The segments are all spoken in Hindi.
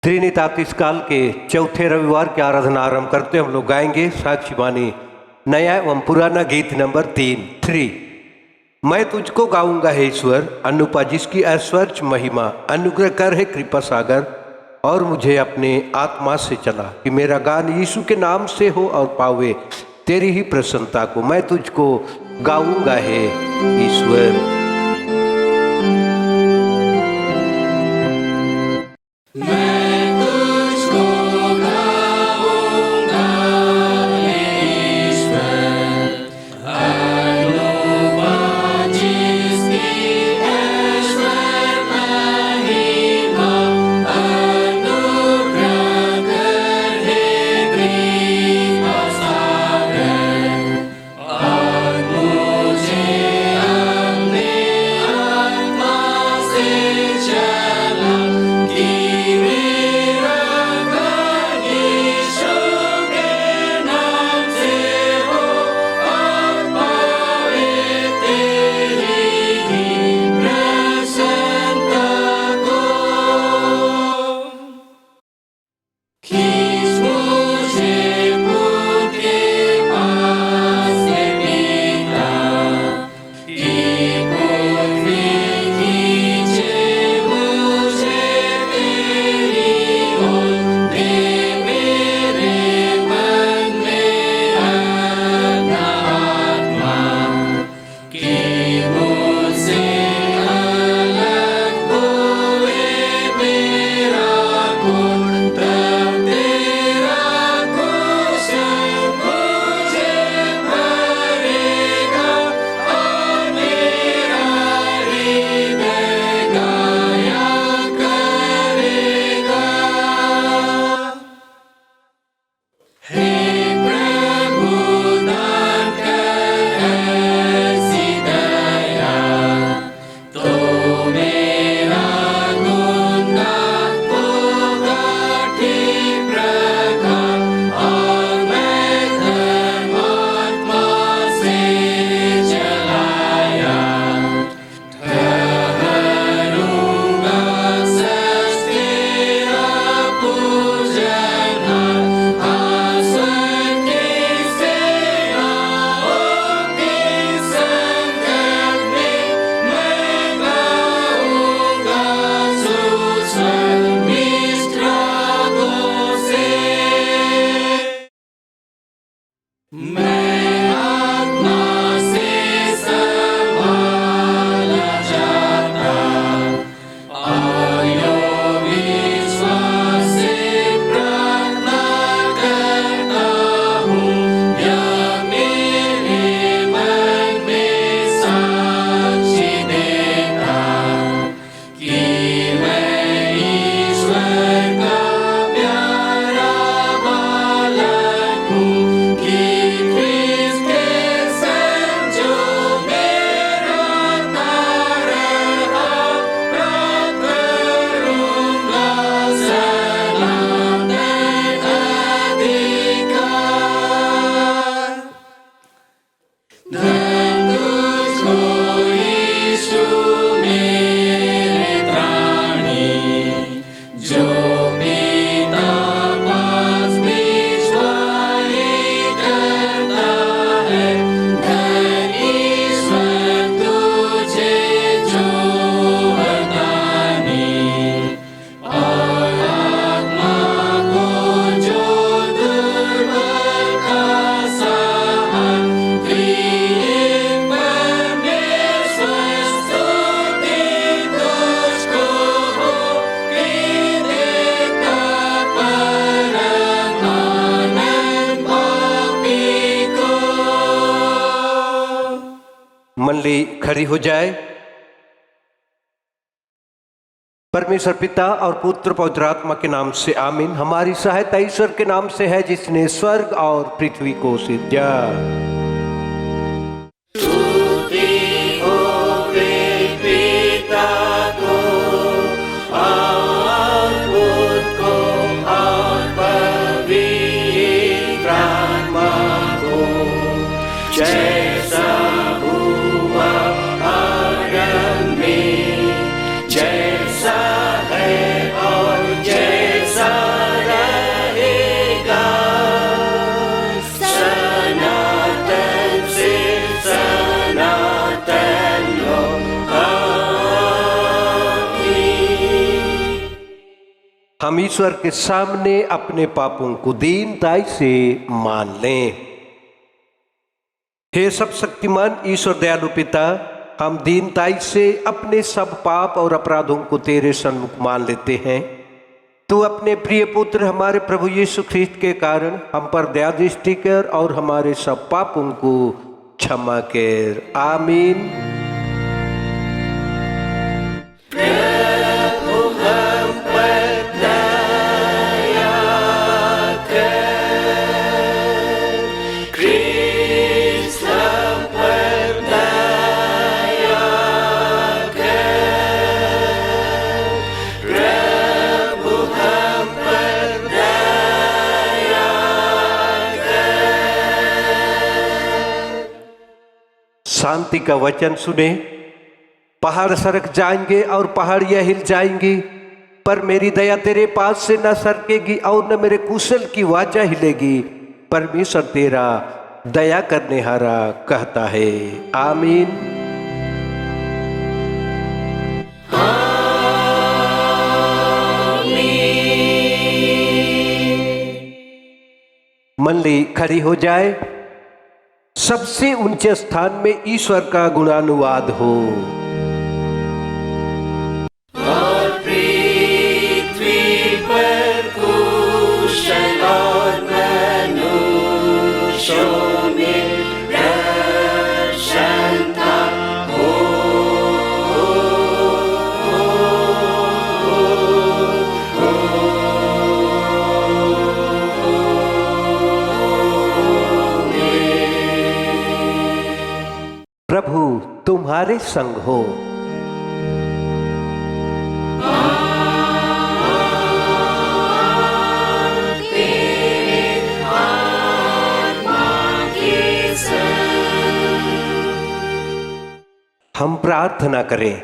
त्रिनितातीस काल के चौथे रविवार की आराधना आरंभ करते हम लोग गाएंगे साक्षी बानी नया एवं पुराना गीत नंबर 3। मैं तुझको गाऊंगा हे ईश्वर, अनुपा जिसकी ऐश्वर्य महिमा, अनुग्रह कर है कृपा सागर, और मुझे अपने आत्मा से चला कि मेरा गान यीशु के नाम से हो और पावे तेरी ही प्रसन्नता को। मैं तुझको गाऊंगा हे ईश्वर। मंडली खड़ी हो जाए। परमेश्वर पिता और पुत्र पवित्र आत्मा के नाम से आमीन। हमारी सहायता ईश्वर के नाम से है जिसने स्वर्ग और पृथ्वी को सृजा। जैसा हुआ आरंभ में, जैसा है और जैसा हम ईश्वर के सामने अपने पापों को दीनताई से मान लें। हे सब शक्तिमान ईश्वर दयालु पिता, हम दीनताई से अपने सब पाप और अपराधों को तेरे सन्मुख मान लेते हैं। तू अपने प्रिय पुत्र हमारे प्रभु यीशु ख्रीस्त के कारण हम पर दया दृष्टि कर और हमारे सब पापों को क्षमा कर। आमीन। प्रभु हम पर दया कर, क्रिस्त हम पर दया कर, प्रभु हम पर दया कर। शांति का वचन सुने। पहाड़ सरक जाएंगे और पहाड़ियां हिल जाएंगी, पर मेरी दया तेरे पास से न सरकेगी और न मेरे कुशल की वाचा हिलेगी। परमेश्वर तेरा दया करने हारा कहता है। आमीन। मंडली खड़ी हो जाए। सबसे ऊंचे स्थान में ईश्वर का गुणानुवाद हो। और पृथ्वी पर कुशल और मनुष्यों में प्रसन्नता हो। प्रभु तुम्हारे संग हो। हम प्रार्थना करें।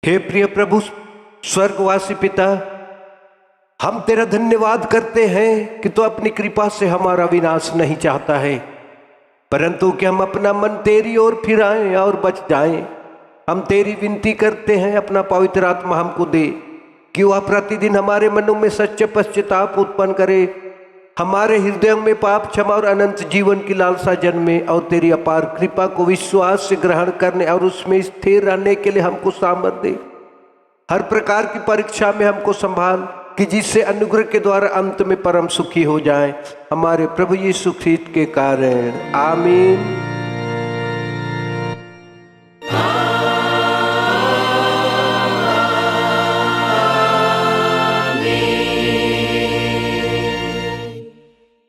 हे प्रिय प्रभु स्वर्गवासी पिता, हम तेरा धन्यवाद करते हैं कि तू अपनी कृपा से हमारा विनाश नहीं चाहता है, परंतु कि हम अपना मन तेरी ओर फिराएं और बच जाएं। हम तेरी विनती करते हैं, अपना पवित्र आत्मा हमको दे कि वह प्रतिदिन हमारे मनों में सच्चे पश्चाताप उत्पन्न करे, हमारे हृदयों में पाप क्षमा और अनंत जीवन की लालसा जन्मे, और तेरी अपार कृपा को विश्वास से ग्रहण करने और उसमें स्थिर रहने के लिए हमको सामर्थ दे। हर प्रकार की परीक्षा में हमको संभाल, कि जिससे अनुग्रह के द्वारा अंत में परम सुखी हो जाए, हमारे प्रभु यीशु ख्रीस्त के कारण। आमीन।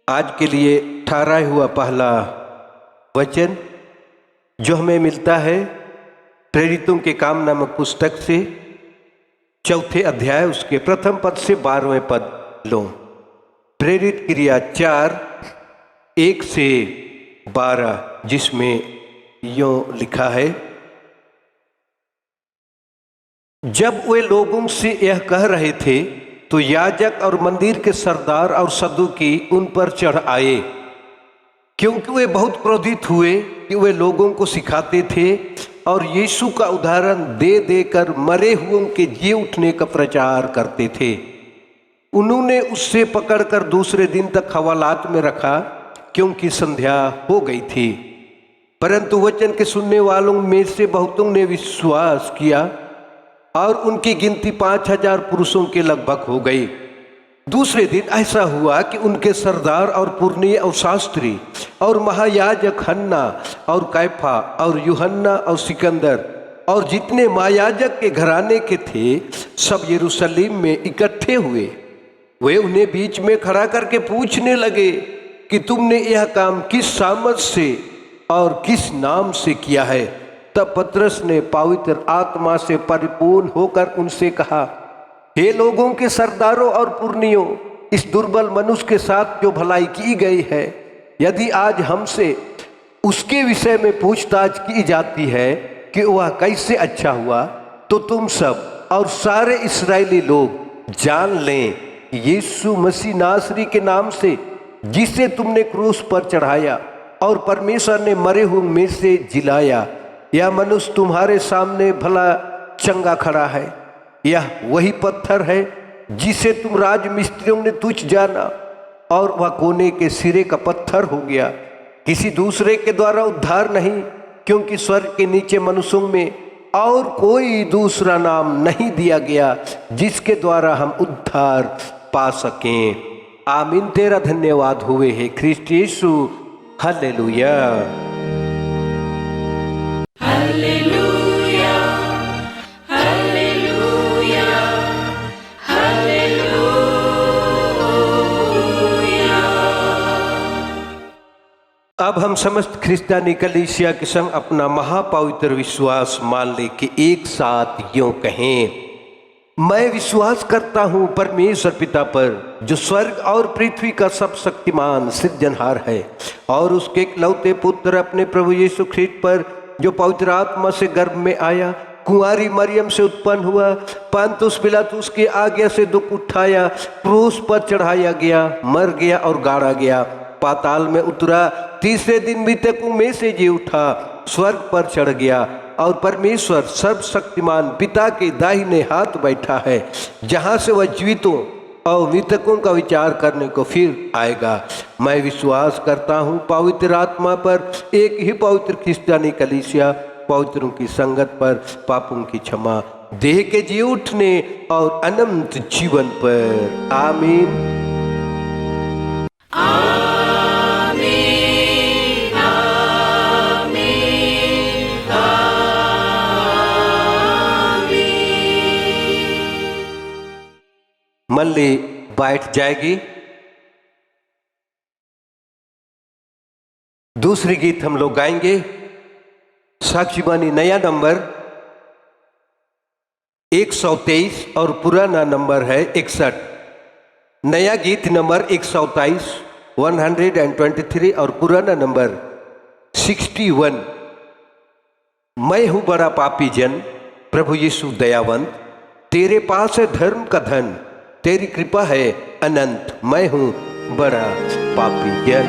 आज के लिए ठहराया हुआ पहला वचन जो हमें मिलता है प्रेरितों के काम नामक पुस्तक से 4 अध्याय उसके प्रथम पद से 12वें पद लो। प्रेरित क्रिया 4:1 से 12, जिसमें यूं लिखा है, जब वे लोगों से यह कह रहे थे तो याजक और मंदिर के सरदार और सदूकी उन पर चढ़ आए, क्योंकि वे बहुत क्रोधित हुए कि वे लोगों को सिखाते थे और यीशु का उदाहरण दे देकर मरे हुओं के जी उठने का प्रचार करते थे। उन्होंने उससे पकड़कर दूसरे दिन तक हवालात में रखा, क्योंकि संध्या हो गई थी। परंतु वचन के सुनने वालों में से बहुतों ने विश्वास किया और उनकी गिनती 5000 पुरुषों के लगभग हो गई। दूसरे दिन ऐसा हुआ कि उनके सरदार और पुरनिये और शास्त्री और महायाजक हन्ना और कैफा और यूहन्ना और सिकंदर और जितने महायाजक के घराने के थे सब यरूशलेम में इकट्ठे हुए। वे उन्हें बीच में खड़ा करके पूछने लगे कि तुमने यह काम किस सामर्थ से और किस नाम से किया है। तब पतरस ने पवित्र आत्मा से परिपूर्ण होकर उनसे कहा, हे लोगों के सरदारों और पुरनियों, इस दुर्बल मनुष्य के साथ जो भलाई की गई है, यदि आज हमसे उसके विषय में पूछताछ की जाती है कि वह कैसे अच्छा हुआ, तो तुम सब और सारे इस्राएली लोग जान लें कि यीशु मसीह नासरी के नाम से, जिसे तुमने क्रूस पर चढ़ाया और परमेश्वर ने मरे हुए में से जिलाया, यह मनुष्य तुम्हारे सामने भला चंगा खड़ा है। यह वही पत्थर है जिसे तुम राजमिस्त्रियों ने तुच्छ जाना और वह कोने के सिरे का पत्थर हो गया। किसी दूसरे के द्वारा उद्धार नहीं, क्योंकि स्वर्ग के नीचे मनुष्यों में और कोई दूसरा नाम नहीं दिया गया जिसके द्वारा हम उद्धार पा सकें। आमीन। तेरा धन्यवाद हुए है ख्रिस्ट यीशु। हालेलुया। Hallelujah, hallelujah, hallelujah. अब हम समस्त ख्रिस्तानी कलीसिया के संग अपना महापवित्र विश्वास मान ले कि एक साथ यूं कहें, मैं विश्वास करता हूं परमेश्वर पिता पर, जो स्वर्ग और पृथ्वी का सब शक्तिमान सृजनहार है, और उसके इकलौते पुत्र अपने प्रभु यीशु ख्रिस्त पर, जो पवित्र आत्मा से गर्भ में आया, कुंवारी मरियम से उत्पन्न हुआ, पंतुस पिलातुस की आज्ञा से दुख उठाया, क्रूस पर चढ़ाया गया, मर गया और गाड़ा गया, पाताल में उतरा, तीसरे दिन मृतकों में से जी उठा, स्वर्ग पर चढ़ गया और परमेश्वर सर्वशक्तिमान पिता के दाहिने हाथ बैठा है, जहाँ से वह जीवितों और मृतकों का विचार करने को फिर आएगा। मैं विश्वास करता हूँ पवित्र आत्मा पर, एक ही पवित्र क्रिस्तियानी कलीसिया, पवित्रों की संगत पर, पापों की क्षमा, देह के जी उठने और अनंत जीवन पर। आमीन। मल्ली बैठ जाएगी। दूसरी गीत हम लोग गाएंगे, साक्षी बानी नया नंबर 123 और पुराना नंबर है 61। नया गीत नंबर 123 123 और पुराना नंबर 61। मैं हूं बड़ा पापी जन, प्रभु यीशु दयावंत, तेरे पास है धर्म का धन, तेरी कृपा है अनंत, मैं हूं बड़ा पापी जन।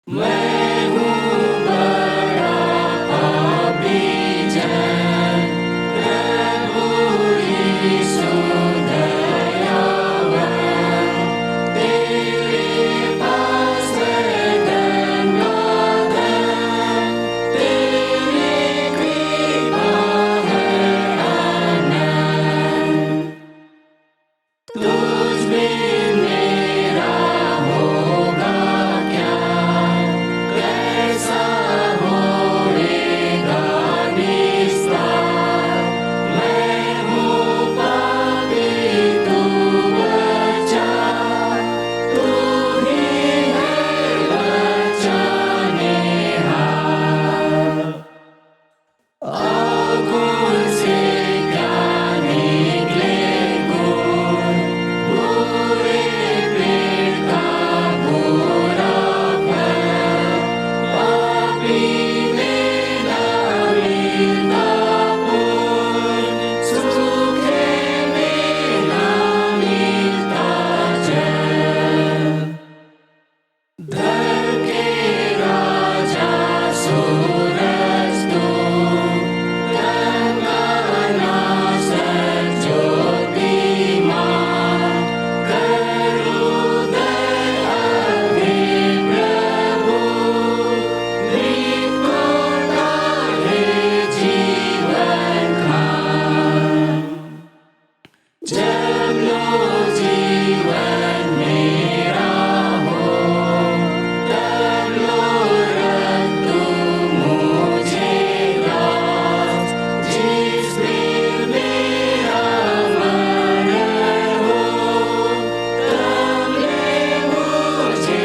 मैं हूँ बड़ा पापी जन, प्रभु यीशु दयावान, तेरे पास है धन का धन, तेरी कृपा है अनंत, तुझ बिन मेरा होगा क्या, कैसा होएगा निस्तार, मैं हूँ पापी तू बचा, तू ही है बचानेहार, आगुन से क्या निकले गुण, बुरे पेट का बुरा फल, पापी में ना मिलता पुण्य, सूखे में ना मिलता जल, धर्म के राजा सूरज तू, गंगा नासक ज्योतिमान, करुदय अग्नि प्रभु, मृत को डाले जीवन खान, जब लो जीवन मेरा हो, तब लो रख तू मुझे दास, जिस दिन मेरा मरण हो, तब ले मुझे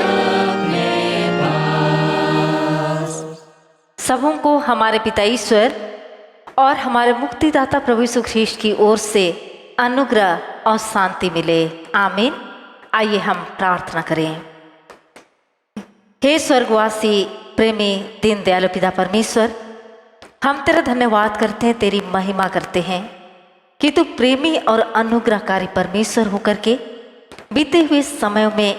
अपने पास। सबों को हमारे पिता ईश्वर और हमारे मुक्तिदाता प्रभु यीशु ख्रीष्ट की ओर से अनुग्रह और शांति मिले। आमीन। आइए हम प्रार्थना करें। हे स्वर्गवासी प्रेमी दीन दयालु पिता परमेश्वर, हम तेरा धन्यवाद करते हैं, तेरी महिमा करते हैं कि तू प्रेमी और अनुग्रहकारी परमेश्वर होकर के बीते हुए समयों में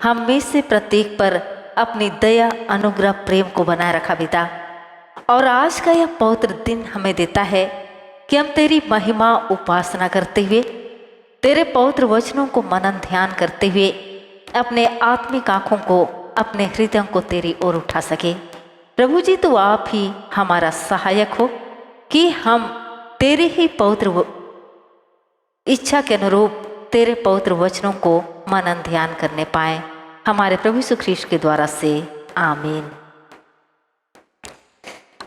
हम में से प्रत्येक पर अपनी दया अनुग्रह प्रेम को बनाए रखा पिता। और आज का यह पवित्र दिन हमें देता है कि हम तेरी महिमा उपासना करते हुए, तेरे पवित्र वचनों को मनन ध्यान करते हुए अपने आत्मिक आँखों को, अपने हृदयों को तेरी ओर उठा सके। प्रभु जी, तो आप ही हमारा सहायक हो कि हम तेरे ही पवित्र इच्छा के अनुरूप तेरे पवित्र वचनों को मनन ध्यान करने पाए, हमारे प्रभु यीशु ख्रीष्ट के द्वारा से आमीन।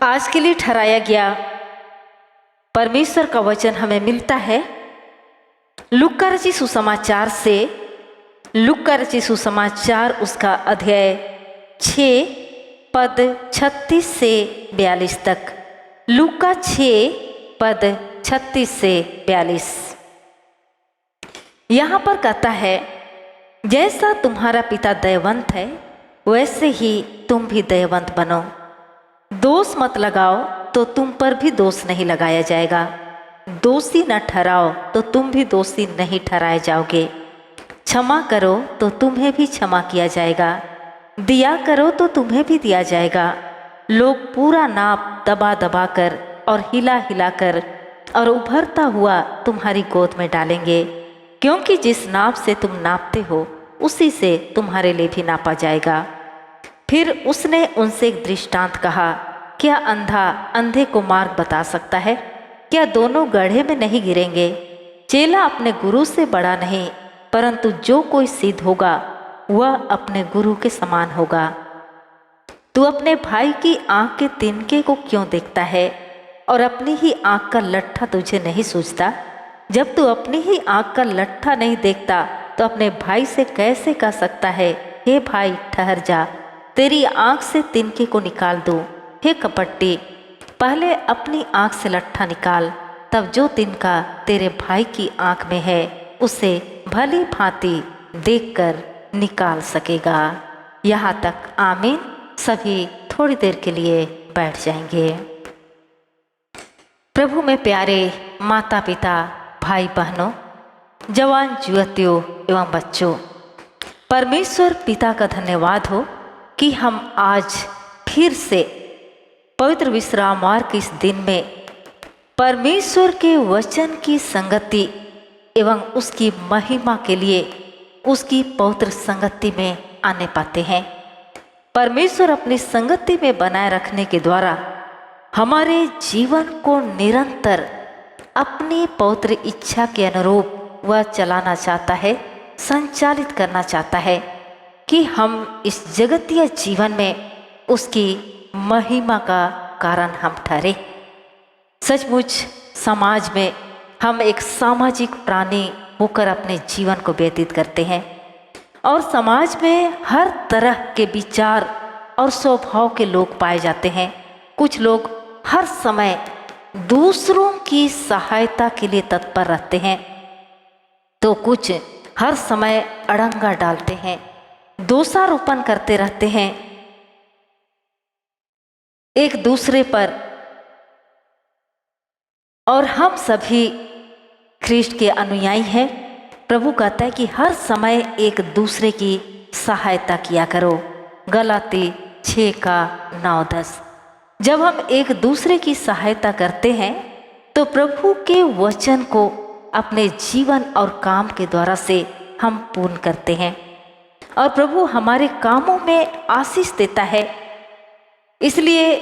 आज के लिए ठहराया गया परमेश्वर का वचन हमें मिलता है लूका रचित सुसमाचार से। लूका रचित सुसमाचार उसका अध्याय 6 पद 36 से 42 तक। लूका 6 पद 36 से 42। यहाँ पर कहता है, जैसा तुम्हारा पिता दयावंत है वैसे ही तुम भी दयावंत बनो। दोष मत लगाओ तो तुम पर भी दोष नहीं लगाया जाएगा, दोषी न ठहराओ तो तुम भी दोषी नहीं ठहराए जाओगे। क्षमा करो तो तुम्हें भी क्षमा किया जाएगा, दिया करो तो तुम्हें भी दिया जाएगा। लोग पूरा नाप दबा दबा कर और हिला हिला कर और उभरता हुआ तुम्हारी गोद में डालेंगे, क्योंकि जिस नाप से तुम नापते हो उसी से तुम्हारे लिए भी नापा जाएगा। फिर उसने उनसे एक दृष्टांत कहा, क्या अंधा अंधे को मार्ग बता सकता है? क्या दोनों गड्ढे में नहीं गिरेंगे? चेला अपने गुरु से बड़ा नहीं, परंतु जो कोई सिद्ध होगा वह अपने गुरु के समान होगा। तू अपने भाई की आंख के तिनके को क्यों देखता है और अपनी ही आंख का लट्ठा तुझे नहीं सूझता? जब तू अपनी ही आंख का लट्ठा नहीं देखता तो अपने भाई से कैसे कह सकता है, हे भाई ठहर जा, तेरी आंख से तिनके को निकाल दूं? हे कपटी, पहले अपनी आंख से लट्ठा निकाल, तब जो तिनका तेरे भाई की आंख में है उसे भली भांति देखकर निकाल सकेगा। यहाँ तक आमीन। सभी थोड़ी देर के लिए बैठ जाएंगे। प्रभु में प्यारे माता पिता, भाई बहनों, जवान युवतियों एवं बच्चों, परमेश्वर पिता का धन्यवाद हो कि हम आज फिर से पवित्र विश्रामवार के इस दिन में परमेश्वर के वचन की संगति एवं उसकी महिमा के लिए उसकी पवित्र संगति में आने पाते हैं। परमेश्वर अपनी संगति में बनाए रखने के द्वारा हमारे जीवन को निरंतर अपनी पवित्र इच्छा के अनुरूप वह चलाना चाहता है, संचालित करना चाहता है कि हम इस जगतीय जीवन में उसकी महिमा का कारण हम ठहरे। सचमुच समाज में हम एक सामाजिक प्राणी होकर अपने जीवन को व्यतीत करते हैं और समाज में हर तरह के विचार और स्वभाव के लोग पाए जाते हैं। कुछ लोग हर समय दूसरों की सहायता के लिए तत्पर रहते हैं, तो कुछ हर समय अड़ंगा डालते हैं, दोषारोपण करते रहते हैं एक दूसरे पर। और हम सभी ख्रीष्ट के अनुयायी हैं। प्रभु कहता है कि हर समय एक दूसरे की सहायता किया करो। गलाती 6:9-10। जब हम एक दूसरे की सहायता करते हैं तो प्रभु के वचन को अपने जीवन और काम के द्वारा से हम पूर्ण करते हैं और प्रभु हमारे कामों में आशीष देता है। इसलिए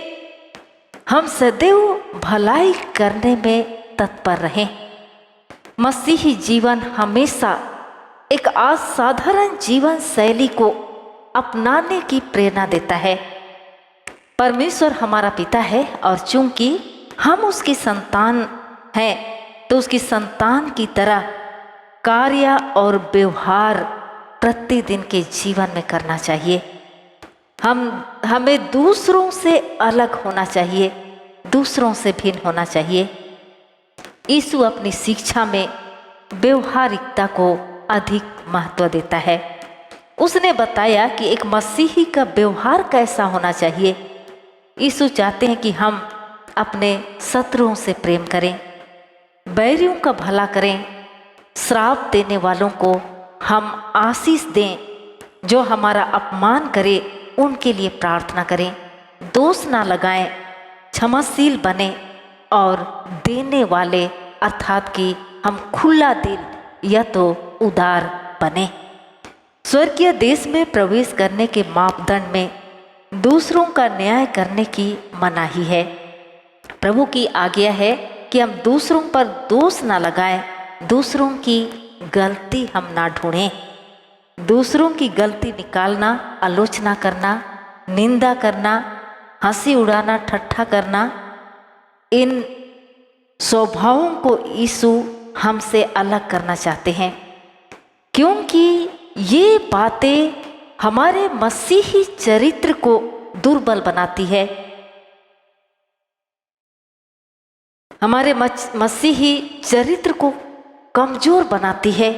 हम सदैव भलाई करने में तत्पर रहें। मसीही जीवन हमेशा एक असाधारण जीवन शैली को अपनाने की प्रेरणा देता है। परमेश्वर हमारा पिता है और चूंकि हम उसकी संतान हैं तो उसकी संतान की तरह कार्य और व्यवहार प्रतिदिन के जीवन में करना चाहिए। हमें दूसरों से अलग होना चाहिए, दूसरों से भिन्न होना चाहिए। यीशु अपनी शिक्षा में व्यवहारिकता को अधिक महत्व देता है। उसने बताया कि एक मसीही का व्यवहार कैसा होना चाहिए। यीशु चाहते हैं कि हम अपने शत्रुओं से प्रेम करें, बैरियों का भला करें, श्राप देने वालों को हम आशीष दें, जो हमारा अपमान करे उनके लिए प्रार्थना करें, दोष ना लगाएं, क्षमाशील बने और देने वाले अर्थात कि हम खुला दिल या तो उदार बने। स्वर्गीय देश में प्रवेश करने के मापदंड में दूसरों का न्याय करने की मनाही है। प्रभु की आज्ञा है कि हम दूसरों पर दोष ना लगाएं, दूसरों की गलती हम ना ढूंढें। दूसरों की गलती निकालना, आलोचना करना, निंदा करना, हंसी उड़ाना, ठट्ठा करना, इन स्वभावों को यीशु हमसे अलग करना चाहते हैं, क्योंकि ये बातें हमारे मसीही चरित्र को दुर्बल बनाती है। हमारे मसीही चरित्र को कमजोर बनाती है।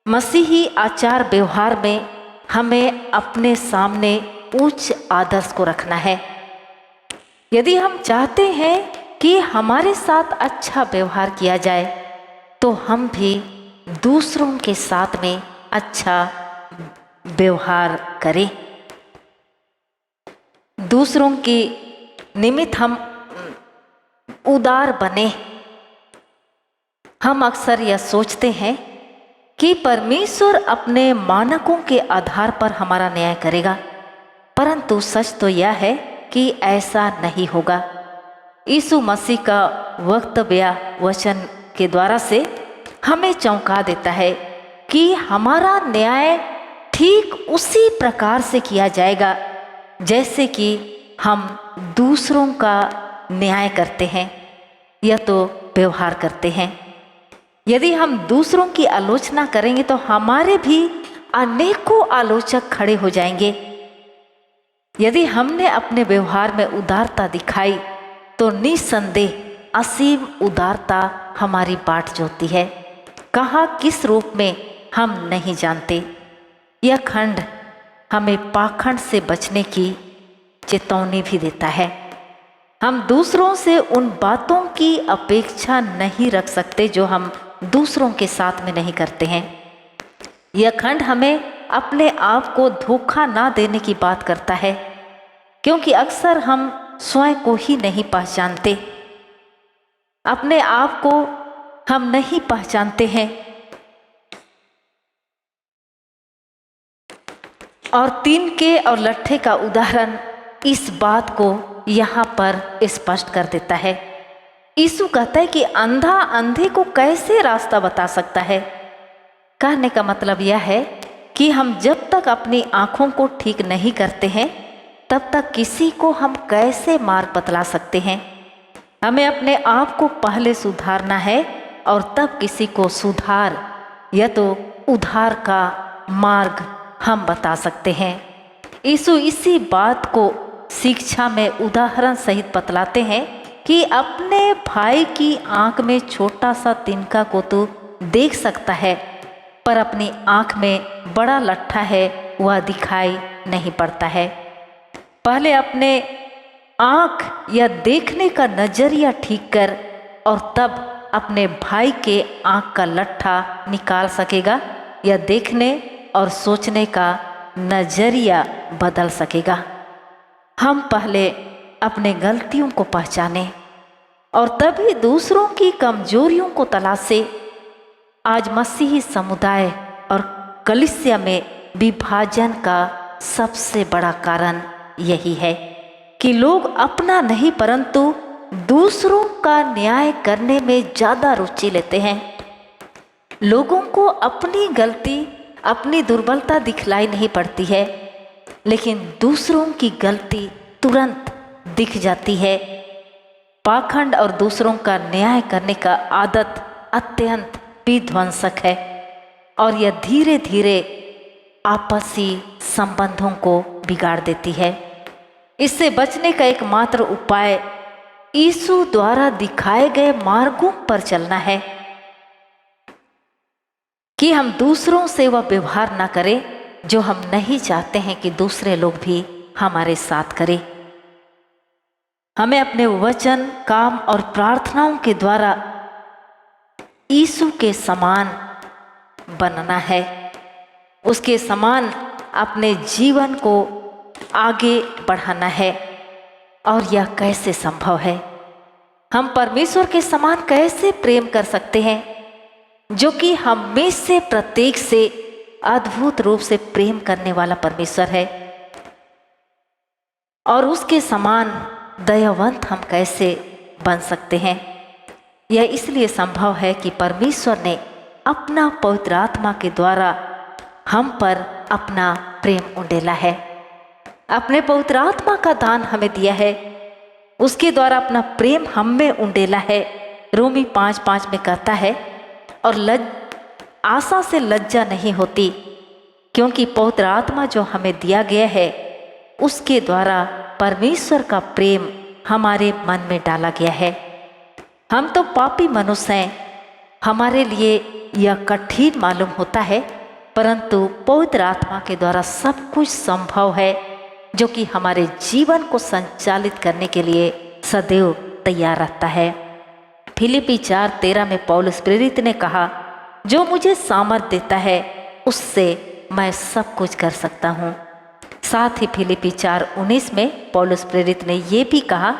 मसीही आचार व्यवहार में हमें अपने सामने उच्च आदर्श को रखना है। यदि हम चाहते हैं कि हमारे साथ अच्छा व्यवहार किया जाए तो हम भी दूसरों के साथ में अच्छा व्यवहार करें। दूसरों की निमित्त हम उदार बने। हम अक्सर यह सोचते हैं कि परमेश्वर अपने मानकों के आधार पर हमारा न्याय करेगा, परंतु सच तो यह है कि ऐसा नहीं होगा। यीशु मसीह का वक्तव्य वचन के द्वारा से हमें चौंका देता है कि हमारा न्याय ठीक उसी प्रकार से किया जाएगा जैसे कि हम दूसरों का न्याय करते हैं या तो व्यवहार करते हैं। यदि हम दूसरों की आलोचना करेंगे तो हमारे भी अनेकों आलोचक खड़े हो जाएंगे। यदि हमने अपने व्यवहार में उदारता दिखाई तो निसंदेह असीम उदारता हमारी बाट जोती है। कहाँ किस रूप में हम नहीं जानते। यह खंड हमें पाखंड से बचने की चेतावनी भी देता है। हम दूसरों से उन बातों की अपेक्षा नहीं रख सकते जो हम दूसरों के साथ में नहीं करते हैं। यह खंड हमें अपने आप को धोखा ना देने की बात करता है, क्योंकि अक्सर हम स्वयं को ही नहीं पहचानते। अपने आप को हम नहीं पहचानते हैं और तिनके और लट्ठे का उदाहरण इस बात को यहाँ पर स्पष्ट कर देता है। यीशु कहता है कि अंधा अंधे को कैसे रास्ता बता सकता है। कहने का मतलब यह है कि हम जब तक अपनी आँखों को ठीक नहीं करते हैं तब तक किसी को हम कैसे मार्ग बतला सकते हैं। हमें अपने आप को पहले सुधारना है और तब किसी को सुधार या तो उद्धार का मार्ग हम बता सकते हैं। यीशु इसी बात को शिक्षा में उदाहरण सहित बतलाते हैं कि अपने भाई की आंख में छोटा सा तिनका को तो देख सकता है, पर अपनी आंख में बड़ा लट्ठा है वह दिखाई नहीं पड़ता है। पहले अपने आंख या देखने का नजरिया ठीक कर और तब अपने भाई के आंख का लट्ठा निकाल सकेगा या देखने और सोचने का नजरिया बदल सकेगा। हम पहले अपने गलतियों को पहचाने और तभी दूसरों की कमजोरियों को तलाशे। आज मसीही समुदाय और कलीसिया में विभाजन का सबसे बड़ा कारण यही है कि लोग अपना नहीं परंतु दूसरों का न्याय करने में ज़्यादा रुचि लेते हैं। लोगों को अपनी गलती, अपनी दुर्बलता दिखलाई नहीं पड़ती है, लेकिन दूसरों की गलती तुरंत दिख जाती है। पाखंड और दूसरों का न्याय करने का आदत अत्यंत विध्वंसक है और यह धीरे धीरे आपसी संबंधों को बिगाड़ देती है। इससे बचने का एकमात्र उपाय यीशु द्वारा दिखाए गए मार्गों पर चलना है कि हम दूसरों से वह व्यवहार ना करें जो हम नहीं चाहते हैं कि दूसरे लोग भी हमारे साथ करें। हमें अपने वचन, काम और प्रार्थनाओं के द्वारा यीशु के समान बनना है, उसके समान अपने जीवन को आगे बढ़ाना है। और यह कैसे संभव है? हम परमेश्वर के समान कैसे प्रेम कर सकते हैं, जो कि हम में से प्रत्येक से अद्भुत रूप से प्रेम करने वाला परमेश्वर है? और उसके समान दयावंत हम कैसे बन सकते हैं? यह इसलिए संभव है कि परमेश्वर ने अपना पवित्र आत्मा के द्वारा हम पर अपना प्रेम उंडेला है। अपने पवित्र आत्मा का दान हमें दिया है, उसके द्वारा अपना प्रेम हम में उंडेला है। रोमी 5:5 में कहता है, और आशा से लज्जा नहीं होती, क्योंकि पवित्र आत्मा जो हमें दिया गया है उसके द्वारा परमेश्वर का प्रेम हमारे मन में डाला गया है। हम तो पापी मनुष्य हैं, हमारे लिए यह कठिन मालूम होता है, परंतु पवित्र आत्मा के द्वारा सब कुछ संभव है, जो कि हमारे जीवन को संचालित करने के लिए सदैव तैयार रहता है। फिलिपी 4:13 में पौलुस प्रेरित ने कहा, जो मुझे सामर्थ देता है उससे मैं सब कुछ कर सकता हूँ। साथ ही फिलिपी 4:19 में पौलुस प्रेरित ने ये भी कहा,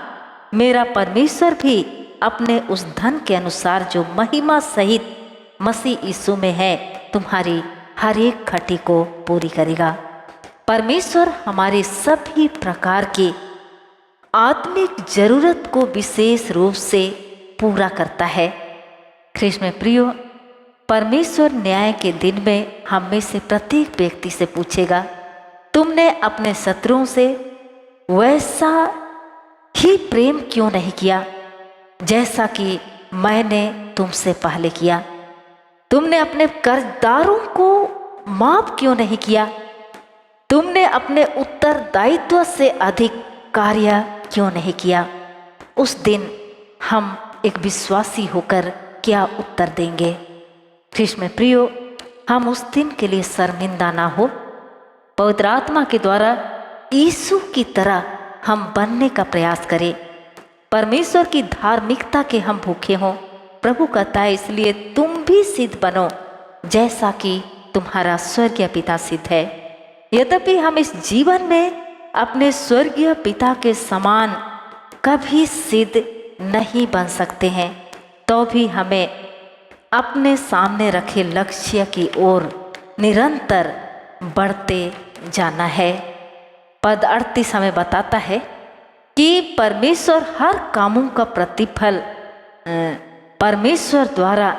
मेरा परमेश्वर भी अपने उस धन के अनुसार जो महिमा सहित मसीह यीशु में है तुम्हारी हर एक खटी को पूरी करेगा। परमेश्वर हमारे सभी प्रकार की आत्मिक जरूरत को विशेष रूप से पूरा करता है। ख्रीष्ट में प्रियो, परमेश्वर न्याय के दिन में हम में से प्रत्येक व्यक्ति से पूछेगा, तुमने अपने शत्रुओं से वैसा ही प्रेम क्यों नहीं किया जैसा कि मैंने तुमसे पहले किया? तुमने अपने कर्जदारों को माफ क्यों नहीं किया? तुमने अपने उत्तरदायित्व से अधिक कार्य क्यों नहीं किया? उस दिन हम एक विश्वासी होकर क्या उत्तर देंगे? ख्रीष्ट में प्रियो, हम उस दिन के लिए शर्मिंदा ना हो, पवित्र आत्मा के द्वारा यीशु की तरह हम बनने का प्रयास करें। परमेश्वर की धार्मिकता के हम भूखे हों। प्रभु कहता है, इसलिए तुम भी सिद्ध बनो जैसा कि तुम्हारा स्वर्गीय पिता सिद्ध है। यद्यपि हम इस जीवन में अपने स्वर्गीय पिता के समान कभी सिद्ध नहीं बन सकते हैं, तो भी हमें अपने सामने रखे लक्ष्य की ओर निरंतर बढ़ते जाना है। पद 38 हमें बताता है कि परमेश्वर हर कामों का प्रतिफल परमेश्वर द्वारा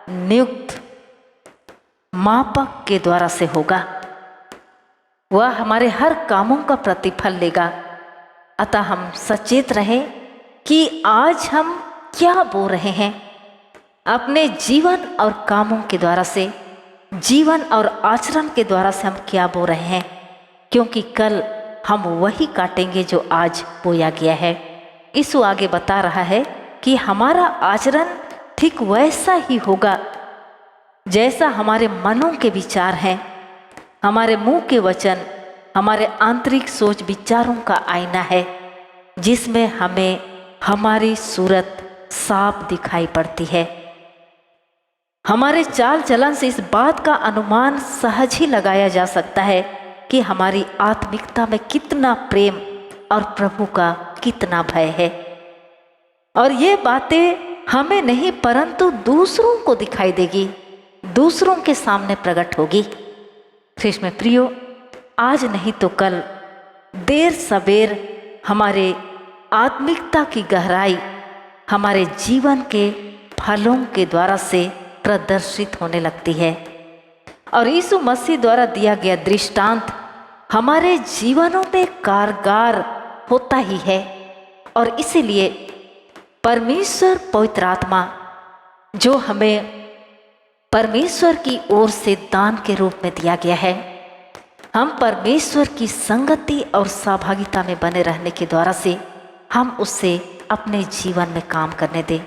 नियुक्त मापक के द्वारा से होगा। वह हमारे हर कामों का प्रतिफल लेगा। अतः हम सचेत रहें कि आज हम क्या बो रहे हैं अपने जीवन और कामों के द्वारा से, जीवन और आचरण के द्वारा से हम क्या बो रहे हैं, क्योंकि कल हम वही काटेंगे जो आज बोया गया है। यीशु आगे बता रहा है कि हमारा आचरण ठीक वैसा ही होगा जैसा हमारे मनों के विचार हैं। हमारे मुंह के वचन हमारे आंतरिक सोच विचारों का आईना है, जिसमें हमें हमारी सूरत साफ दिखाई पड़ती है। हमारे चाल चलन से इस बात का अनुमान सहज ही लगाया जा सकता है कि हमारी आत्मिकता में कितना प्रेम और प्रभु का कितना भय है। और ये बातें हमें नहीं परंतु दूसरों को दिखाई देगी, दूसरों के सामने प्रकट होगी। ख्रीष्ट में प्रियो, आज नहीं तो कल देर सबेर हमारे आत्मिकता की गहराई हमारे जीवन के फलों के द्वारा से प्रदर्शित होने लगती है। और यीशु मसीह द्वारा दिया गया दृष्टांत हमारे जीवनों में कारगर होता ही है। और इसीलिए परमेश्वर पवित्र आत्मा जो हमें परमेश्वर की ओर से दान के रूप में दिया गया है, हम परमेश्वर की संगति और सहभागिता में बने रहने के द्वारा से हम उससे अपने जीवन में काम करने दें।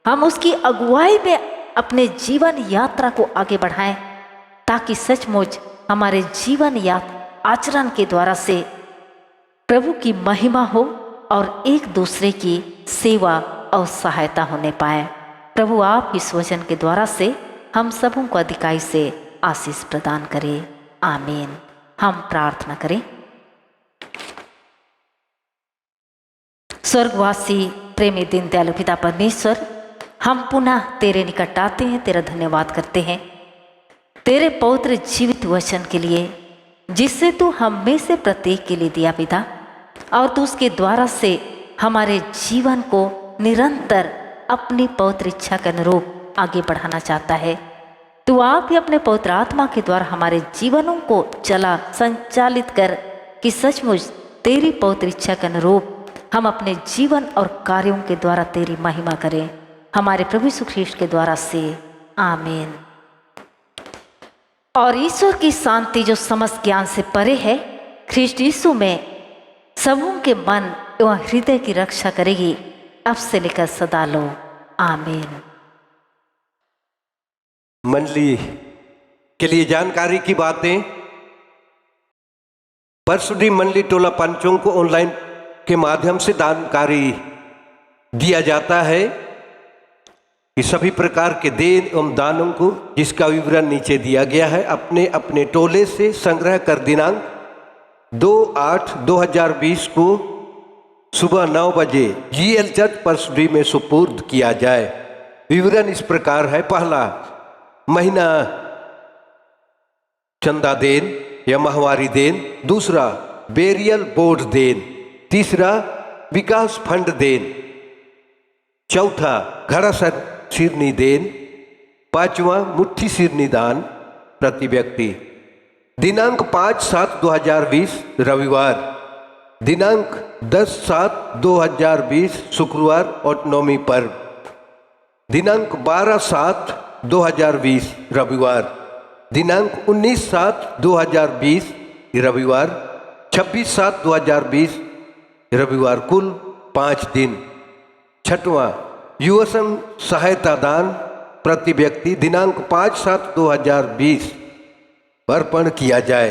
हम उसकी अगुवाई में अपने जीवन यात्रा को आगे बढ़ाएं, ताकि सचमुच हमारे जीवन या आचरण के द्वारा से प्रभु की महिमा हो और एक दूसरे की सेवा और सहायता होने पाए। प्रभु आप इस वचन के द्वारा से हम सबों को अधिकाई से आशीष प्रदान करें। आमीन। हम प्रार्थना करें। स्वर्गवासी प्रेमी दीनदयालु पिता परमेश्वर, हम पुनः तेरे निकट आते हैं, तेरा धन्यवाद करते हैं तेरे पवित्र जीवित वचन के लिए, जिससे तू हम में से प्रत्येक के लिए दिया पिता, और तू उसके द्वारा से हमारे जीवन को निरंतर अपनी पवित्र इच्छा के अनुरूप आगे बढ़ाना चाहता है। तू आप ही अपने पवित्र आत्मा के द्वारा हमारे जीवनों को चला संचालित कर कि सचमुच तेरी पवित्र इच्छा के अनुरूप हम अपने जीवन और कार्यों के द्वारा तेरी महिमा करें, हमारे प्रभु यीशु ख्रीष्ट के द्वारा से आमीन। और ईश्वर की शांति जो समस्त ज्ञान से परे है, ख्रीष्ट यीशु में सबों के मन एवं हृदय की रक्षा करेगी, अब से लेकर सदा लो आमीन। मंडली के लिए जानकारी की बातें। परसुडी मंडली टोला पंचों को ऑनलाइन के माध्यम से जानकारी दिया जाता है कि सभी प्रकार के देन एवं दानों को, जिसका विवरण नीचे दिया गया है, अपने अपने टोले से संग्रह कर दिनांक 2/8/2020 को सुबह 9 बजे GL चर्च परसुडी में सुपुर्द किया जाए। विवरण इस प्रकार है। पहला, महीना चंदा देन या माहवारी देन। दूसरा, बेरियल बोर्ड देन। तीसरा, विकास फंड देन। चौथा, घड़ा सिरनी देन। पांचवा, मुट्ठी सिरनी दान प्रति व्यक्ति। दिनांक 5/7/2020 रविवार। दिनांक 10/7/2020 शुक्रवार और नौमी पर्व। दिनांक 12/7/2020 रविवार। दिनांक 19/7/2020 रविवार। 26/7/2020 रविवार। कुल 5 दिन। छठवां, युवा संघ सहायता दान प्रति व्यक्ति दिनांक 5/7/2020 अर्पण किया जाए।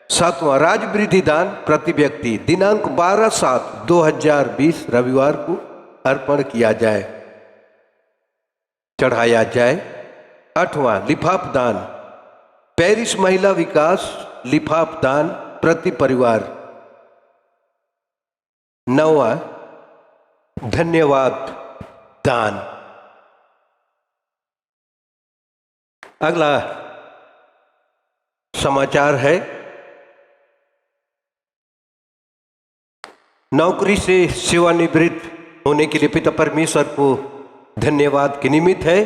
सातवां, राजवृद्धि दान प्रति व्यक्ति दिनांक 12/7/2020 रविवार को अर्पण किया जाए, चढ़ाया जाए। आठवां, लिफाफ दान पेरिस महिला विकास लिफाफ दान प्रति परिवार। नौवां, धन्यवाद दान। अगला समाचार है, नौकरी से सेवानिवृत्त होने के लिए पिता परमेश्वर को धन्यवाद के निमित्त है।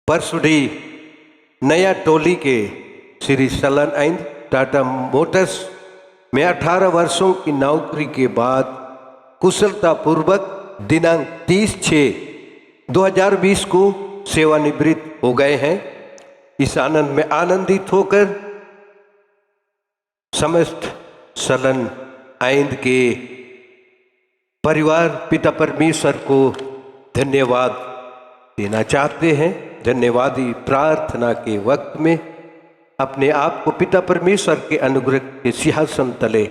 परसुडी नया टोली के श्री सलन आइंद टाटा मोटर्स में 18 वर्षों की नौकरी के बाद कुशलतापूर्वक दिनांक 30/6/2020 को सेवानिवृत्त हो गए हैं। इस आनंद में आनंदित होकर समस्त सलन आइंद के परिवार पिता परमेश्वर को धन्यवाद देना चाहते हैं। धन्यवादी प्रार्थना के वक्त में अपने आप को पिता परमेश्वर के अनुग्रह के सिंहासन तले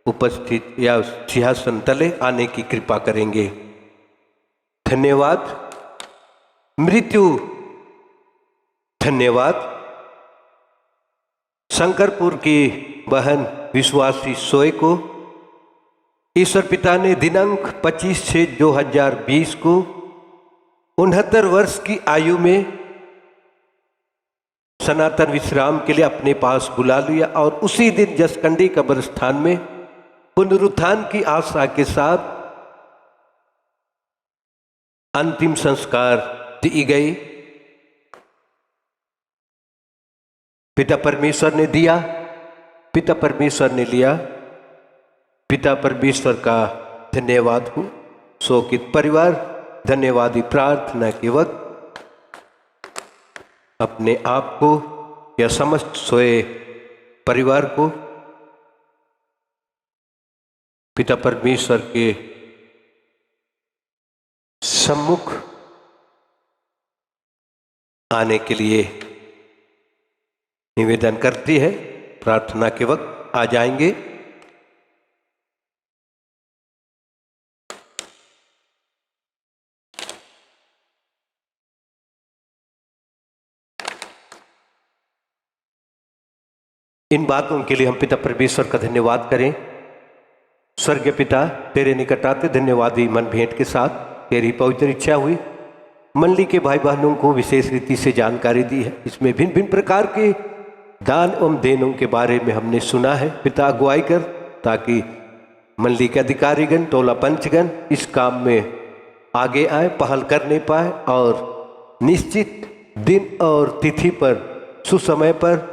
उपस्थित या सिंहासन तले आने की कृपा करेंगे। धन्यवाद। मृत्यु धन्यवाद। शंकरपुर की बहन विश्वासी सोए को ईश्वर पिता ने दिनांक 25/6/2020 को 69 वर्ष की आयु में सनातन विश्राम के लिए अपने पास बुला लिया और उसी दिन जसकंडी कब्रिस्तान में पुनरुत्थान की आशा के साथ अंतिम संस्कार दी गई। पिता परमेश्वर ने दिया, पिता परमेश्वर ने लिया, पिता परमेश्वर का धन्यवाद हो। शोकित परिवार धन्यवादी प्रार्थना के वक्त अपने आप को या समस्त सोए परिवार को पिता परमेश्वर के सम्मुख आने के लिए निवेदन करती है। प्रार्थना के वक्त आ जाएंगे। इन बातों के लिए हम पिता परमेश्वर का धन्यवाद करें। स्वर्गीय पिता, तेरे निकट आते धन्यवादी मन भेंट के साथ तेरी पवित्र इच्छा हुई, मंडली के भाई बहनों को विशेष रीति से जानकारी दी है। इसमें भिन्न भिन्न प्रकार के दान एवं देनों के बारे में हमने सुना है। पिता अगुवाई कर, ताकि मंडली के अधिकारीगण, टोला पंचगण इस काम में आगे आए, पहल करने पाए और निश्चित दिन और तिथि पर, सुसमय पर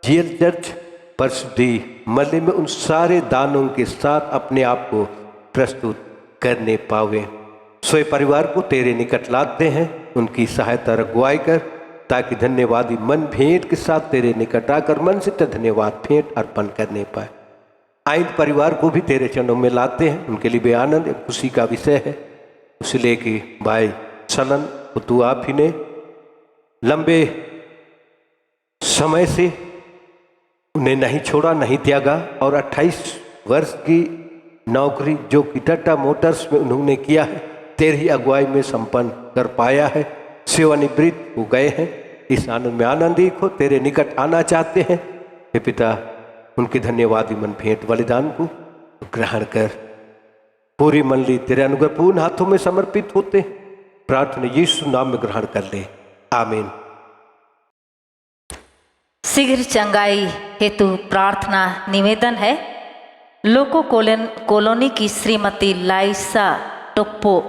जीएल चर्च परिशुद्धि मंडली में उन सारे दानों के साथ अपने आप को प्रस्तुत करने पावे। स्वयं परिवार को तेरे निकट लाते हैं, उनकी सहायता अगुवाई कर, ताकि धन्यवादी मन भेंट के साथ तेरे निकट आकर मन से धन्यवाद भेंट अर्पण करने पाए। आइंद परिवार को भी तेरे चरणों में लाते हैं, उनके लिए भी आनंद एवं खुशी का विषय है। इसलिए कि भाई सलन को तू आप ही ने लंबे समय से उन्हें नहीं छोड़ा, नहीं त्यागा, और 28 वर्ष की नौकरी जो कि टाटा मोटर्स में उन्होंने किया है, तेरी ही अगुवाई में संपन्न कर पाया है। सेवानिवृत्त हो गए हैं, इस आनंद में आनंदित हो, तेरे निकट आना चाहते हैं। हे पिता, उनके धन्यवादी मन भेंट बलिदान को ग्रहण कर, पूरी मंडली तेरे अनुग्रहपूर्ण हाथों में समर्पित होते, प्रार्थना यीशु नाम में ग्रहण कर ले, आमीन। शीघ्र चंगाई हेतु प्रार्थना निवेदन है। लोको कॉलोनी की श्रीमती लाइसा टोप्पो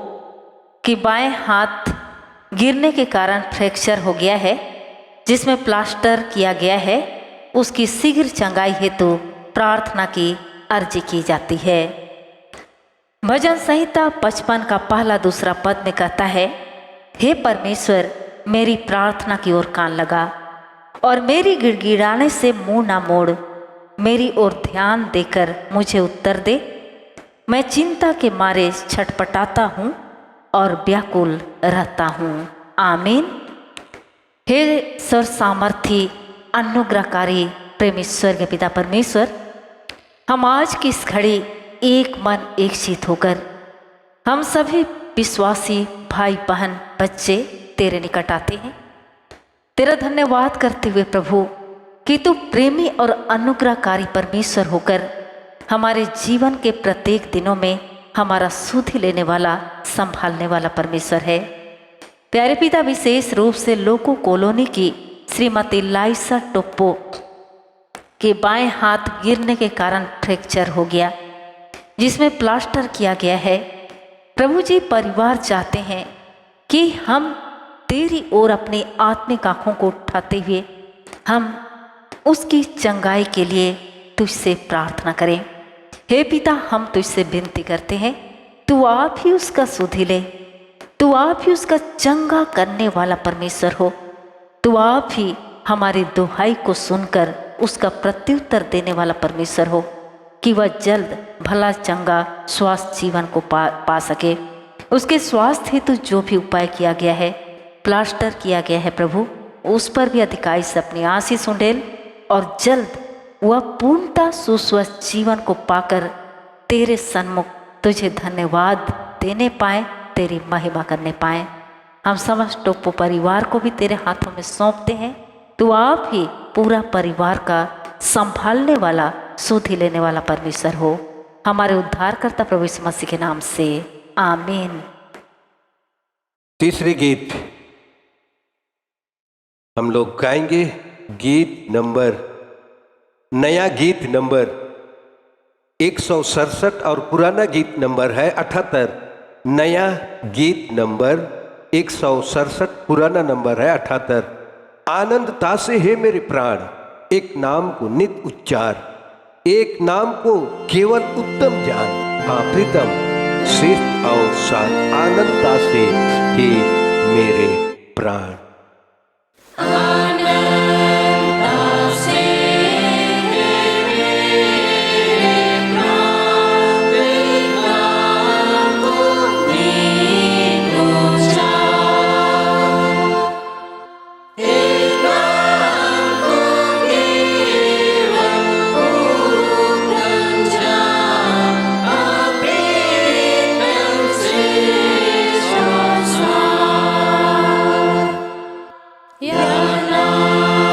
की बाएं हाथ गिरने के कारण फ्रैक्चर हो गया है, जिसमें प्लास्टर किया गया है। उसकी शीघ्र चंगाई हेतु प्रार्थना की अर्जी की जाती है। भजन संहिता 55 का पहला दूसरा पद में कहता है, हे परमेश्वर, मेरी प्रार्थना की ओर कान लगा और मेरी गिड़गिड़ाने से मुंह ना मोड़, मेरी ओर ध्यान देकर मुझे उत्तर दे। मैं चिंता के मारे छटपटाता हूँ और व्याकुल रहता हूँ। आमीन। हे सर्वसामर्थी अनुग्रहकारी प्रेमी स्वर्गीय पिता परमेश्वर, हम आज की इस घड़ी एक मन एक चित होकर हम सभी विश्वासी भाई बहन बच्चे तेरे निकट आते हैं, तेरा धन्यवाद करते हुए प्रभु कि तू प्रेमी और अनुग्रहकारी परमेश्वर होकर हमारे जीवन के प्रत्येक दिनों में हमारा सुध लेने वाला, संभालने वाला परमेश्वर है। प्यारे पिता, विशेष रूप से लोको कॉलोनी की श्रीमती लाइसा टोप्पो के बाएं हाथ गिरने के कारण फ्रैक्चर हो गया, जिसमें प्लास्टर किया गया है। प्रभु जी, परिवार चाहते हैं कि हम तेरी ओर अपनी आत्मिक आंखों को उठाते हुए हम उसकी चंगाई के लिए तुझसे प्रार्थना करें। हे पिता, हम तुझसे विनती करते हैं, तू आप ही उसका सुधि ले, तू आप ही उसका चंगा करने वाला परमेश्वर हो। तू आप ही हमारी दुहाई को सुनकर उसका प्रत्युत्तर देने वाला परमेश्वर हो, कि वह जल्द भला चंगा स्वास्थ्य जीवन को पा सके। उसके स्वास्थ्य हेतु जो भी उपाय किया गया है, प्लास्टर किया गया है प्रभु, उस पर भी अधिकारी से अपनी आशीष उंडेल और जल्द वह पूर्णता सुस्वस्थ जीवन को पाकर तेरे सन्मुख तुझे धन्यवाद देने पाए, तेरी महिमा करने पाए। हम समस्त टोप्पो परिवार को भी तेरे हाथों में सौंपते हैं। तू आप ही पूरा परिवार का संभालने वाला, सुधि लेने वाला परमेश्वर हो। हमारे उद्धारकर्ता प्रभु यीशु मसीह के नाम से, आमीन। तीसरे गीत हम लोग गाएंगे, गीत नंबर, नया गीत नंबर 167 और पुराना गीत नंबर है 78। नया गीत नंबर 167, पुराना नंबर है 78। आनंदता से है मेरे प्राण, एक नाम को नित उच्चार, एक नाम को केवल उत्तम जान, हाँ प्रीतम श्रेष्ठ और साथ, आनंदता से हे मेरे प्राण। Yeah.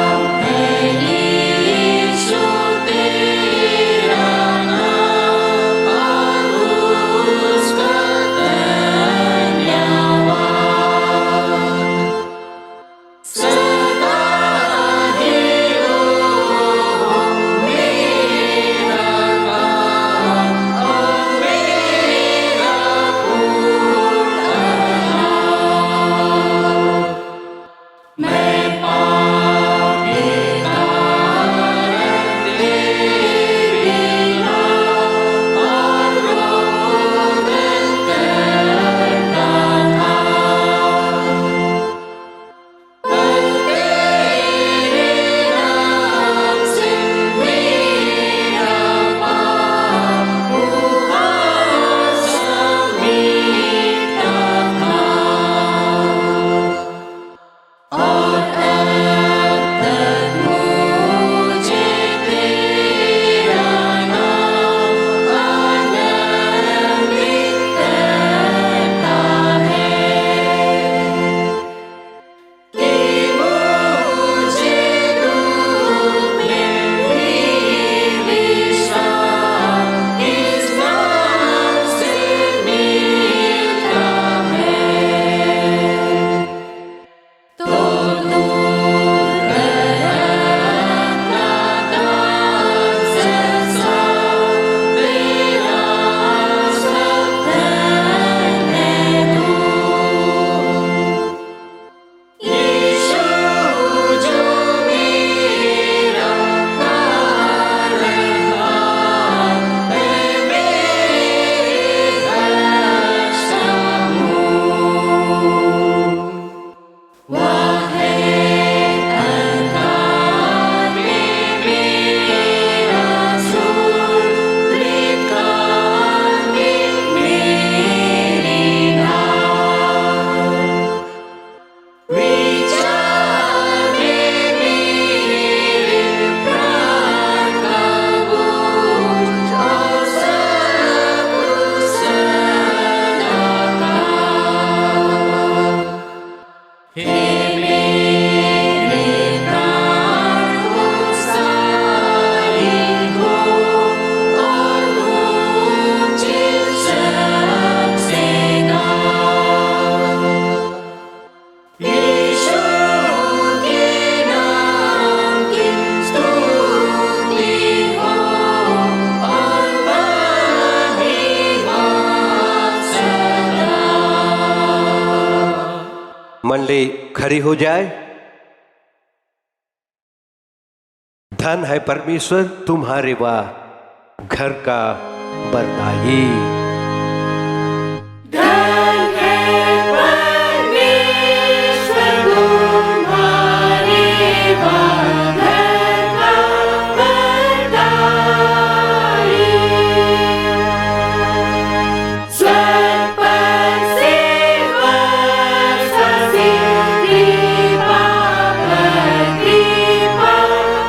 मंडली खड़ी हो जाए। धन है परमेश्वर तुम्हारे वा घर का बरदाई। धन है परमेश्वर तुम्हारे वा घर का बरदाई। स्वर्ग पर से वर्षासी कृपा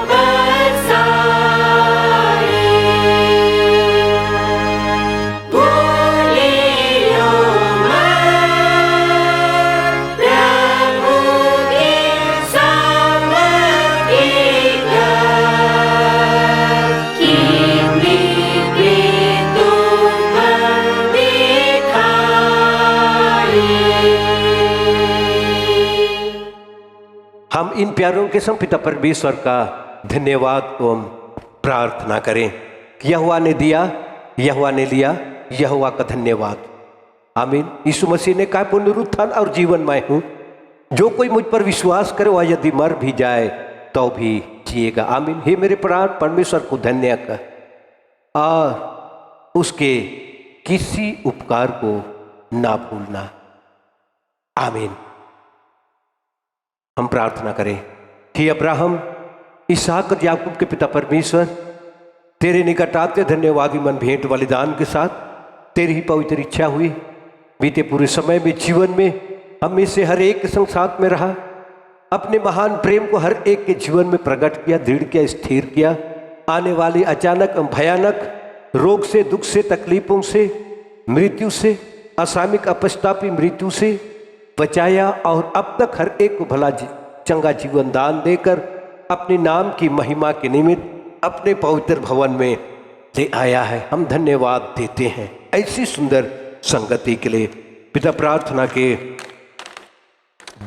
बरसाई। भूलियो मत प्रभु की समर्थी कर, कीमती प्रीत तुम दिखाई। हम इन प्यारों के संग पिता परमेश्वर का धन्यवाद एवं प्रार्थना करें। यहोवा ने दिया, यहोवा ने लिया, यहोवा का धन्यवाद। आमीन। यीशु मसीह ने कहा पुनरुत्थान और जीवन मैं हूँ, जो कोई मुझ पर विश्वास करे वह यदि मर भी जाए तो भी जिएगा। आमीन। हे मेरे प्राण परमेश्वर को धन्य कर और उसके किसी उपकार को ना भूलना। आमीन। हम प्रार्थना करें। हे अब्राहम इसहाक और याकूब के पिता परमेश्वर, तेरे निकट आते धन्यवादी मन भेंट बलिदान के साथ तेरी ही पवित्र इच्छा हुई। बीते पूरे समय में जीवन में हम में से हर एक के संग साथ में रहा, अपने महान प्रेम को हर एक के जीवन में प्रकट किया, दृढ़ किया, स्थिर किया। आने वाली अचानक भयानक रोग से, दुख से, तकलीफों से, मृत्यु से, असामयिक अपस्तापी मृत्यु से बचाया और अब तक हर एक को भला चंगा जीवन दान देकर अपने नाम की महिमा के निमित्त अपने पवित्र भवन में ले आया है। हम धन्यवाद देते हैं ऐसी सुंदर संगति के लिए। पिता प्रार्थना के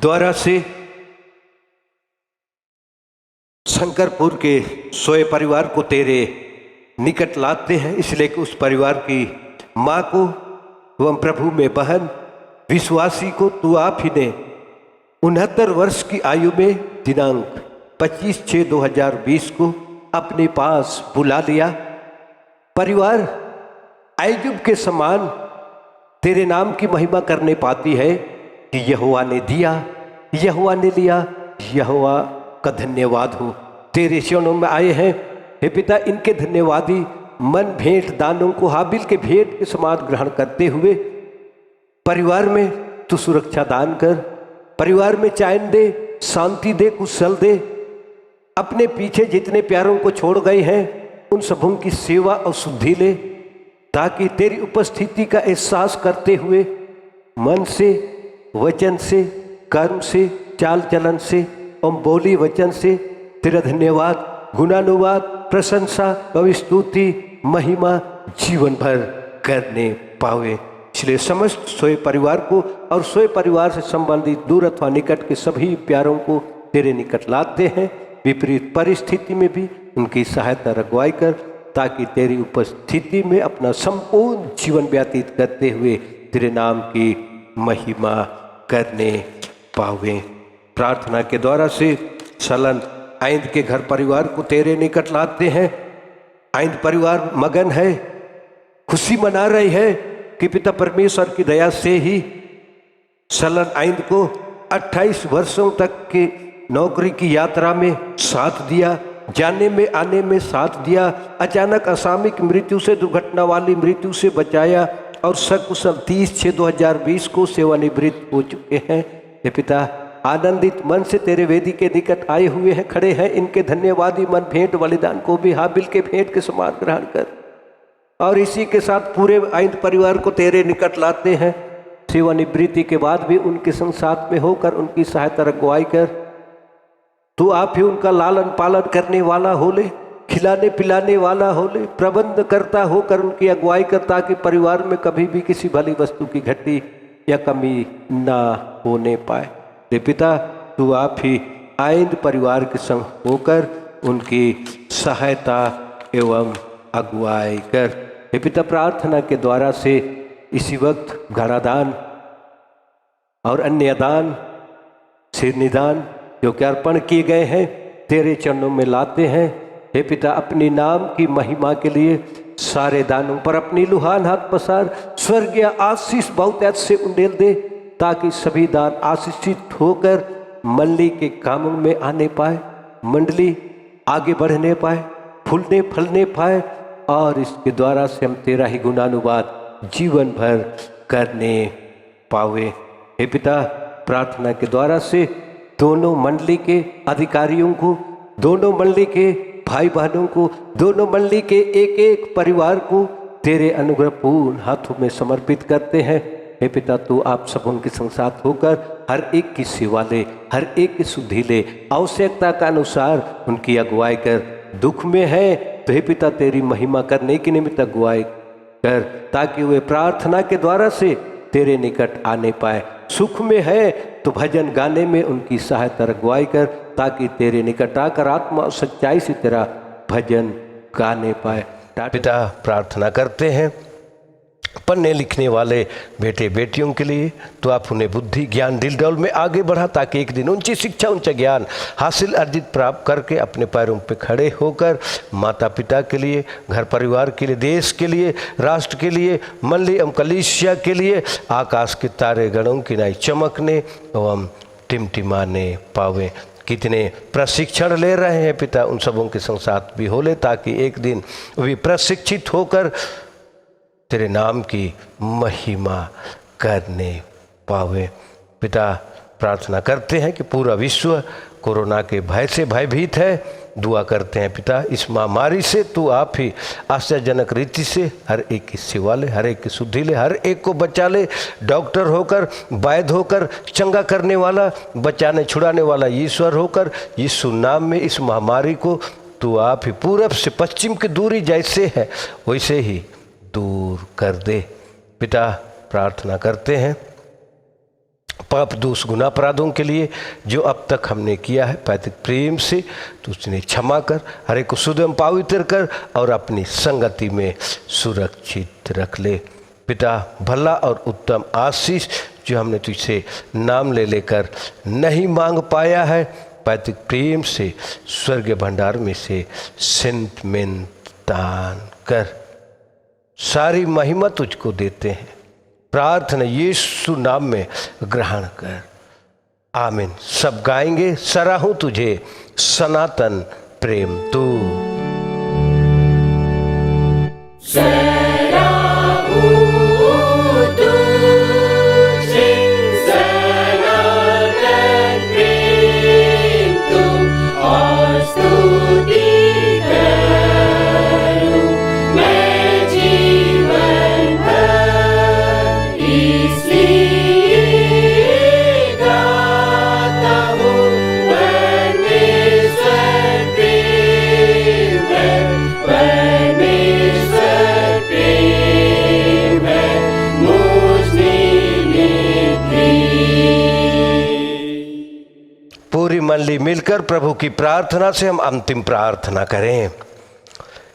द्वारा से शंकरपुर के सोए परिवार को तेरे निकट लाते हैं, इसलिए कि उस परिवार की माँ को एवं प्रभु में बहन विश्वासी को तू आप ही ने 69 वर्ष की आयु में दिनांक 25/6/2020 को अपने पास बुला लिया। परिवार आयजूब के समान तेरे नाम की महिमा करने पाती है कि यहोवा ने दिया, यहोवा ने लिया, यहोवा का धन्यवाद हो। तेरे चरणों में आए हैं हे पिता, इनके धन्यवादी मन भेंट दानों को हाबिल के भेंट के समान ग्रहण करते हुए परिवार में तू सुरक्षा दान कर, परिवार में चैन दे, शांति दे, कुशल दे। अपने पीछे जितने प्यारों को छोड़ गए हैं उन सबों की सेवा और शुद्धि ले, ताकि तेरी उपस्थिति का एहसास करते हुए मन से, वचन से, कर्म से, चाल चलन से और बोली वचन से तेरा धन्यवाद, गुणानुवाद, प्रशंसा और स्तुति, महिमा जीवन भर करने पावे। इसलिए समस्त सोए परिवार को और सोए परिवार से संबंधित दूर अथवा निकट के सभी प्यारों को तेरे निकट लाते हैं। विपरीत परिस्थिति में भी उनकी सहायता रखवाई कर, ताकि तेरी उपस्थिति में अपना संपूर्ण जीवन व्यतीत करते हुए तेरे नाम की महिमा करने पावे। प्रार्थना के द्वारा से सलन आइंद के घर परिवार को तेरे निकट लाते हैं। आइंद परिवार मगन है, खुशी मना रही है कि पिता परमेश्वर की दया से ही सलन आइंद को 28 वर्षों तक की नौकरी की यात्रा में साथ दिया, जाने में आने में साथ दिया, अचानक असामयिक मृत्यु से, दुर्घटना वाली मृत्यु से बचाया और सकुशल 30/6/2020 को सेवानिवृत्त हो चुके हैं। हे पिता, आनंदित मन से तेरे वेदी के निकट आए हुए हैं, खड़े हैं। इनके धन्यवादी मन भेंट बलिदान को भी हाबिल के भेंट के समान ग्रहण कर और इसी के साथ पूरे आइंद परिवार को तेरे निकट लाते हैं। सेवानिवृत्ति के बाद भी उनके संग साथ में होकर उनकी सहायता रखवाई कर, तू आप ही उनका लालन पालन करने वाला हो ले, खिलाने पिलाने वाला हो ले, प्रबंध करता होकर उनकी अगुवाई कर, ताकि परिवार में कभी भी किसी भली वस्तु की घटी या कमी ना होने पाए। हे पिता, तू आप ही आइंद परिवार के संग होकर उनकी सहायता एवं अगुवाई कर। हे पिता, प्रार्थना के द्वारा से इसी वक्त घरादान और अन्य दान सिर निदान जो कि अर्पण किए गए हैं तेरे चरणों में लाते हैं। हे पिता, अपनी नाम की महिमा के लिए सारे दानों पर अपनी लुहान हाथ पसार, स्वर्गीय आशीष बहुत ऐसे उंडेल दे ताकि सभी दान आशीषित होकर मंडली के कामों में आने पाए, मंडली आगे बढ़ने पाए, फूलने फलने पाए और इसके द्वारा से हम तेरा ही गुणानुवाद जीवन भर करने पावे। हे पिता, प्रार्थना के द्वारा से दोनों मंडली के अधिकारियों को, दोनों मंडली के भाई बहनों को, दोनों मंडली के एक एक परिवार को तेरे अनुग्रहपूर्ण हाथों में समर्पित करते हैं। हे पिता, तू आप सब उनके संग साथ होकर हर एक की सेवा ले, हर एक की शुद्धि ले, आवश्यकता का अनुसार उनकी अगुवाई कर। दुख में है तो हे पिता तेरी महिमा करने के निमित्त अगुवाई कर ताकि वे प्रार्थना के द्वारा से तेरे निकट आने पाए। सुख में है तो भजन गाने में उनकी सहायता अगुवाई कर ताकि तेरे निकट आकर आत्मा और सच्चाई से तेरा भजन गाने पाए। पिता, प्रार्थना करते हैं पढ़ने लिखने वाले बेटे बेटियों के लिए, तो आप उन्हें बुद्धि ज्ञान दिल डौल में आगे बढ़ा ताकि एक दिन ऊंची शिक्षा ऊंचा ज्ञान हासिल अर्जित प्राप्त करके अपने पैरों पे खड़े होकर माता पिता के लिए, घर परिवार के लिए, देश के लिए, राष्ट्र के लिए, मंडली एवं कलीसिया के लिए आकाश के तारे गणों की नाई चमकने एवं टिमटिमाने पावे। कितने प्रशिक्षण ले रहे हैं पिता, उन सबों के संग साथ भी हो ले ताकि एक दिन वे प्रशिक्षित होकर तेरे नाम की महिमा करने पावे। पिता, प्रार्थना करते हैं कि पूरा विश्व कोरोना के भय से भयभीत है। दुआ करते हैं पिता, इस महामारी से तू आप ही आश्चर्यजनक रीति से हर एक की सेवा ले, हर एक की शुद्धि ले, हर एक को बचा ले। डॉक्टर होकर, वैद्य होकर, चंगा करने वाला, बचाने छुड़ाने वाला ईश्वर होकर यीशु नाम में इस महामारी को तू आप ही पूरब से पश्चिम की दूरी जैसे है वैसे ही दूर कर दे। पिता, प्रार्थना करते हैं पाप दोष गुनाह अपराधों के लिए जो अब तक हमने किया है पैतृक प्रेम से, तो उसने क्षमा कर, हर एक को शुद्ध एवं पवित्र कर और अपनी संगति में सुरक्षित रख ले। पिता, भला और उत्तम आशीष जो हमने तुझसे नाम ले लेकर नहीं मांग पाया है, पैतृक प्रेम से स्वर्गीय भंडार में से सिंत में दान कर। सारी महिमा तुझको देते हैं, प्रार्थना यीशु नाम में ग्रहण कर, आमीन। सब गाएंगे, सराहूं तुझे सनातन प्रेम तू। पूरी मंडली मिलकर प्रभु की प्रार्थना से हम अंतिम प्रार्थना करें।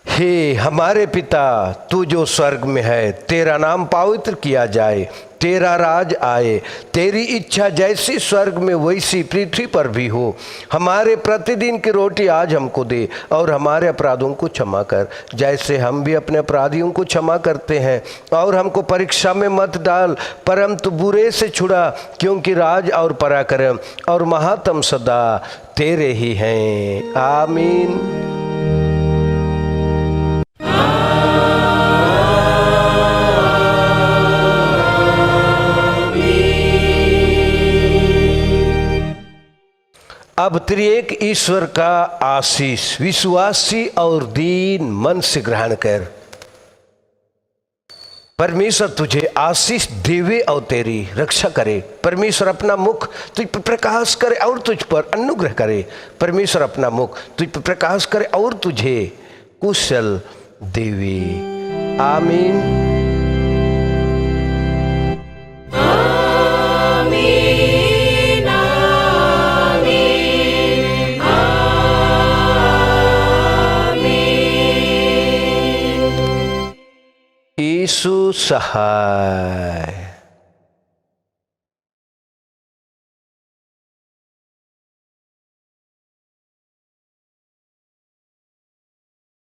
हे हमारे पिता, तू जो स्वर्ग में है, तेरा नाम पवित्र किया जाए, तेरा राज आए, तेरी इच्छा जैसी स्वर्ग में वैसी पृथ्वी पर भी हो। हमारे प्रतिदिन की रोटी आज हमको दे और हमारे अपराधों को क्षमा कर जैसे हम भी अपने अपराधियों को क्षमा करते हैं, और हमको परीक्षा में मत डाल परंतु बुरे से छुड़ा, क्योंकि राज और पराक्रम और महात्म सदा तेरे ही हैं। आमीन। अब त्रिएक ईश्वर का आशीष विश्वासी और दीन मन से ग्रहण कर। परमेश्वर तुझे आशीष देवे और तेरी रक्षा करे। परमेश्वर अपना मुख तुझ पर प्रकाश करे और तुझ पर अनुग्रह करे। परमेश्वर अपना मुख तुझ पर प्रकाश करे और तुझे कुशल देवे। आमीन। यीशु सहाय।